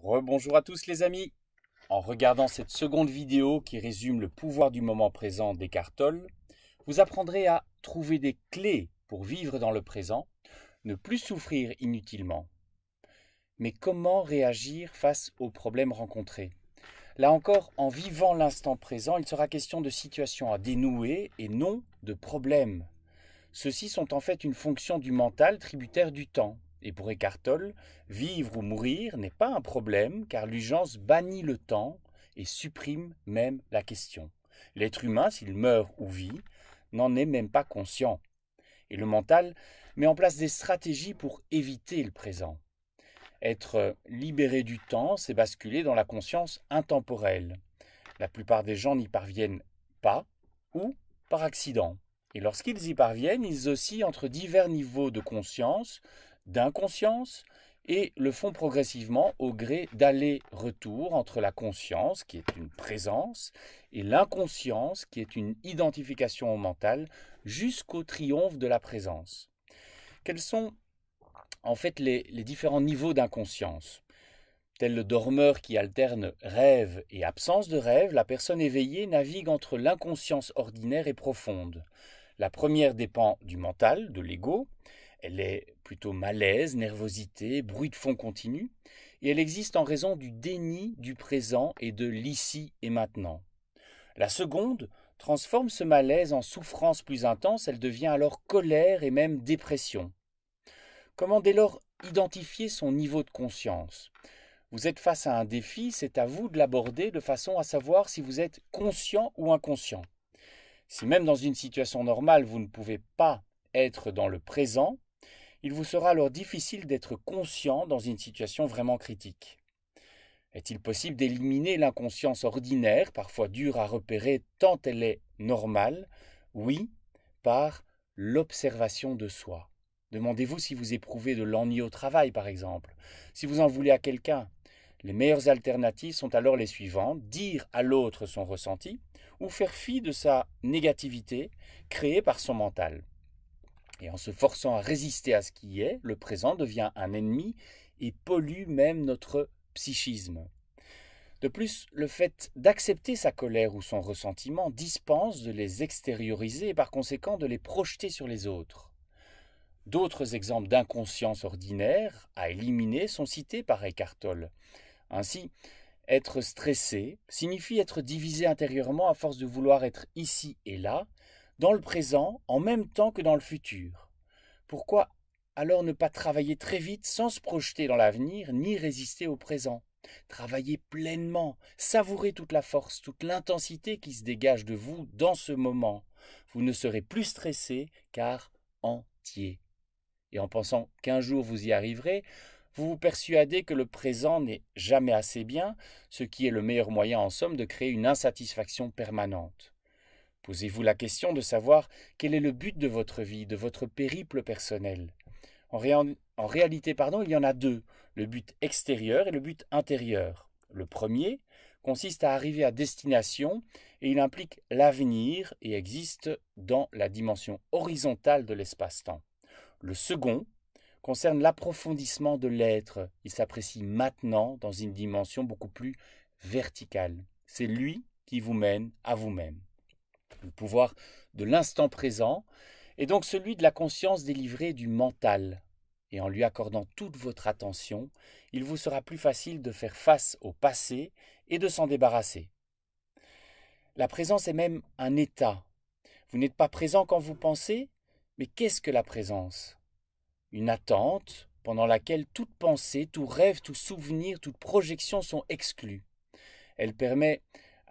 Rebonjour à tous les amis. En regardant cette seconde vidéo qui résume le pouvoir du moment présent d'Eckhart Tolle, vous apprendrez à trouver des clés pour vivre dans le présent, ne plus souffrir inutilement. Mais comment réagir face aux problèmes rencontrés? Là encore, en vivant l'instant présent, il sera question de situations à dénouer et non de problèmes. Ceux-ci sont en fait une fonction du mental tributaire du temps. Et pour Eckhart Tolle, vivre ou mourir n'est pas un problème car l'urgence bannit le temps et supprime même la question. L'être humain, s'il meurt ou vit, n'en est même pas conscient. Et le mental met en place des stratégies pour éviter le présent. Être libéré du temps, c'est basculer dans la conscience intemporelle. La plupart des gens n'y parviennent pas ou par accident. Et lorsqu'ils y parviennent, ils oscillent entre divers niveaux de conscience, d'inconscience, et le font progressivement au gré d'aller-retour entre la conscience, qui est une présence, et l'inconscience, qui est une identification au mental, jusqu'au triomphe de la présence. Quels sont en fait les différents niveaux d'inconscience? Tel le dormeur qui alterne rêve et absence de rêve, la personne éveillée navigue entre l'inconscience ordinaire et profonde. La première dépend du mental, de l'ego. Elle est plutôt malaise, nervosité, bruit de fond continu, et elle existe en raison du déni du présent et de l'ici et maintenant. La seconde transforme ce malaise en souffrance plus intense, elle devient alors colère et même dépression. Comment dès lors identifier son niveau de conscience? Vous êtes face à un défi, c'est à vous de l'aborder de façon à savoir si vous êtes conscient ou inconscient. Si même dans une situation normale, vous ne pouvez pas être dans le présent, il vous sera alors difficile d'être conscient dans une situation vraiment critique. Est-il possible d'éliminer l'inconscience ordinaire, parfois dure à repérer tant elle est normale? Oui, par l'observation de soi. Demandez-vous si vous éprouvez de l'ennui au travail, par exemple, si vous en voulez à quelqu'un. Les meilleures alternatives sont alors les suivantes: dire à l'autre son ressenti ou faire fi de sa négativité créée par son mental. Et en se forçant à résister à ce qui est, le présent devient un ennemi et pollue même notre psychisme. De plus, le fait d'accepter sa colère ou son ressentiment dispense de les extérioriser et par conséquent de les projeter sur les autres. D'autres exemples d'inconscience ordinaire à éliminer sont cités par Eckhart Tolle. Ainsi, être stressé signifie être divisé intérieurement à force de vouloir être ici et là, dans le présent, en même temps que dans le futur. Pourquoi alors ne pas travailler très vite sans se projeter dans l'avenir ni résister au présent? Travaillez pleinement, savourez toute la force, toute l'intensité qui se dégage de vous dans ce moment. Vous ne serez plus stressé car entier. Et en pensant qu'un jour vous y arriverez, vous vous persuadez que le présent n'est jamais assez bien, ce qui est le meilleur moyen en somme de créer une insatisfaction permanente. Posez-vous la question de savoir quel est le but de votre vie, de votre périple personnel. En réalité, il y en a deux, le but extérieur et le but intérieur. Le premier consiste à arriver à destination et il implique l'avenir et existe dans la dimension horizontale de l'espace-temps. Le second concerne l'approfondissement de l'être. Il s'apprécie maintenant dans une dimension beaucoup plus verticale. C'est lui qui vous mène à vous-même. Le pouvoir de l'instant présent est donc celui de la conscience délivrée du mental. Et en lui accordant toute votre attention, il vous sera plus facile de faire face au passé et de s'en débarrasser. La présence est même un état. Vous n'êtes pas présent quand vous pensez, mais qu'est-ce que la présence? Une attente pendant laquelle toute pensée, tout rêve, tout souvenir, toute projection sont exclus. Elle permet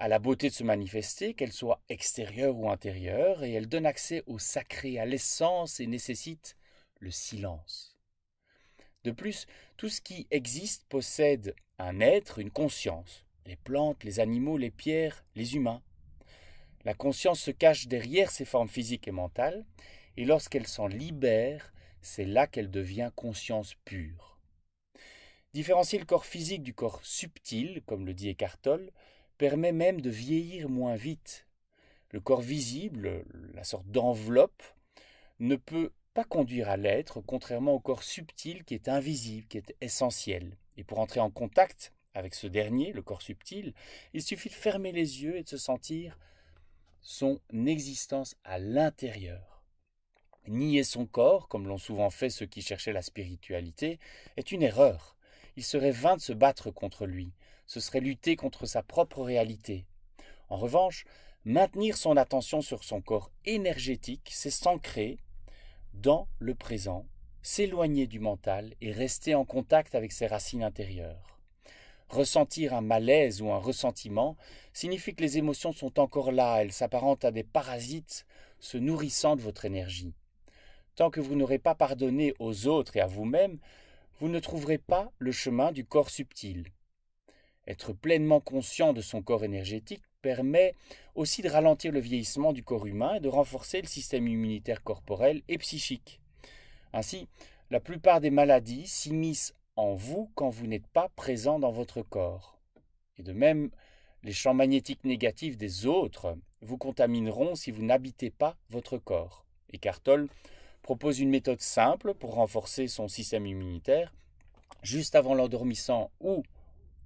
à la beauté de se manifester, qu'elle soit extérieure ou intérieure, et elle donne accès au sacré, à l'essence et nécessite le silence. De plus, tout ce qui existe possède un être, une conscience. Les plantes, les animaux, les pierres, les humains. La conscience se cache derrière ces formes physiques et mentales, et lorsqu'elle s'en libère, c'est là qu'elle devient conscience pure. Différencier le corps physique du corps subtil, comme le dit Eckhart Tolle, permet même de vieillir moins vite. Le corps visible, la sorte d'enveloppe, ne peut pas conduire à l'être, contrairement au corps subtil qui est invisible, qui est essentiel. Et pour entrer en contact avec ce dernier, le corps subtil, il suffit de fermer les yeux et de se sentir son existence à l'intérieur. Nier son corps, comme l'ont souvent fait ceux qui cherchaient la spiritualité, est une erreur. Il serait vain de se battre contre lui. Ce serait lutter contre sa propre réalité. En revanche, maintenir son attention sur son corps énergétique, c'est s'ancrer dans le présent, s'éloigner du mental et rester en contact avec ses racines intérieures. Ressentir un malaise ou un ressentiment signifie que les émotions sont encore là, elles s'apparentent à des parasites se nourrissant de votre énergie. Tant que vous n'aurez pas pardonné aux autres et à vous-même, vous ne trouverez pas le chemin du corps subtil. Être pleinement conscient de son corps énergétique permet aussi de ralentir le vieillissement du corps humain et de renforcer le système immunitaire corporel et psychique. Ainsi, la plupart des maladies s'immiscent en vous quand vous n'êtes pas présent dans votre corps. Et de même, les champs magnétiques négatifs des autres vous contamineront si vous n'habitez pas votre corps. Eckhart Tolle propose une méthode simple pour renforcer son système immunitaire. Juste avant l'endormissant ou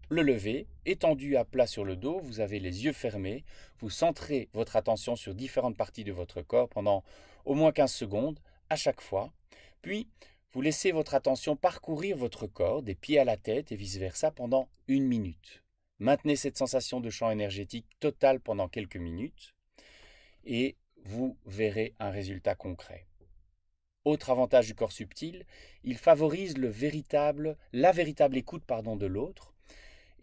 le lever, étendu à plat sur le dos, vous avez les yeux fermés, vous centrez votre attention sur différentes parties de votre corps pendant au moins 15 secondes à chaque fois, puis vous laissez votre attention parcourir votre corps des pieds à la tête et vice-versa pendant 1 minute. Maintenez cette sensation de champ énergétique total pendant quelques minutes et vous verrez un résultat concret. Autre avantage du corps subtil, il favorise la véritable écoute de l'autre.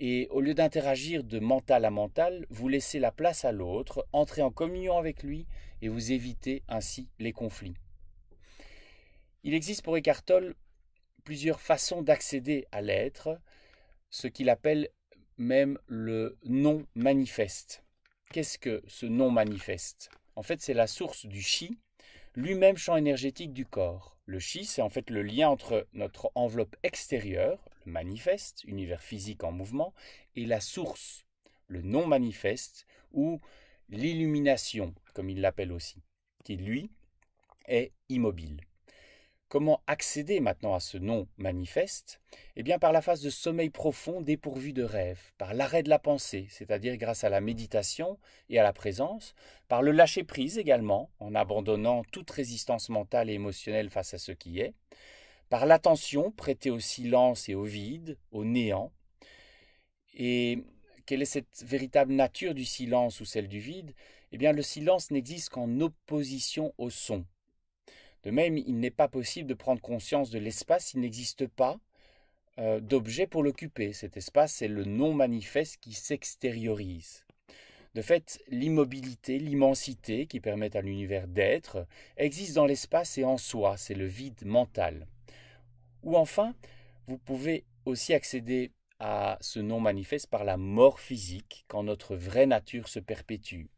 Et au lieu d'interagir de mental à mental, vous laissez la place à l'autre, entrez en communion avec lui et vous évitez ainsi les conflits. Il existe pour Eckhart Tolle plusieurs façons d'accéder à l'être, ce qu'il appelle même le non manifeste. Qu'est-ce que ce non manifeste? En fait, c'est la source du chi, lui-même champ énergétique du corps. Le chi, c'est en fait le lien entre notre enveloppe extérieure, le manifeste, univers physique en mouvement, et la source, le non-manifeste, ou l'illumination, comme il l'appelle aussi, qui lui est immobile. Comment accéder maintenant à ce non-manifeste? Eh bien par la phase de sommeil profond dépourvu de rêve, par l'arrêt de la pensée, c'est-à-dire grâce à la méditation et à la présence, par le lâcher-prise également, en abandonnant toute résistance mentale et émotionnelle face à ce qui est, par l'attention prêtée au silence et au vide, au néant. Et quelle est cette véritable nature du silence ou celle du vide? Eh bien le silence n'existe qu'en opposition au son. De même, il n'est pas possible de prendre conscience de l'espace s'il n'existe pas d'objet pour l'occuper. Cet espace, c'est le non-manifeste qui s'extériorise. De fait, l'immobilité, l'immensité qui permettent à l'univers d'être, existe dans l'espace et en soi, c'est le vide mental. Ou enfin, vous pouvez aussi accéder à ce non-manifeste par la mort physique, quand notre vraie nature se perpétue.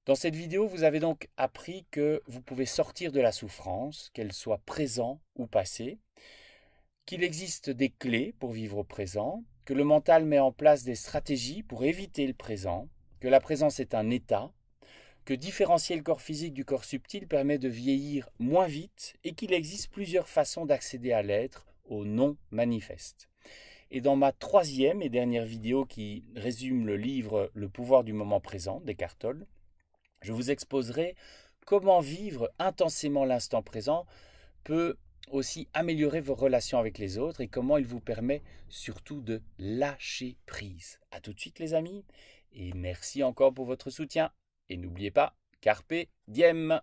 Dans cette vidéo, vous avez donc appris que vous pouvez sortir de la souffrance, qu'elle soit présent ou passée, qu'il existe des clés pour vivre au présent, que le mental met en place des stratégies pour éviter le présent, que la présence est un état, que différencier le corps physique du corps subtil permet de vieillir moins vite et qu'il existe plusieurs façons d'accéder à l'être, au non manifeste. Et dans ma troisième et dernière vidéo qui résume le livre Le pouvoir du moment présent d'Eckhart Tolle, je vous exposerai comment vivre intensément l'instant présent peut aussi améliorer vos relations avec les autres et comment il vous permet surtout de lâcher prise. A tout de suite les amis et merci encore pour votre soutien. Et n'oubliez pas, Carpe Diem!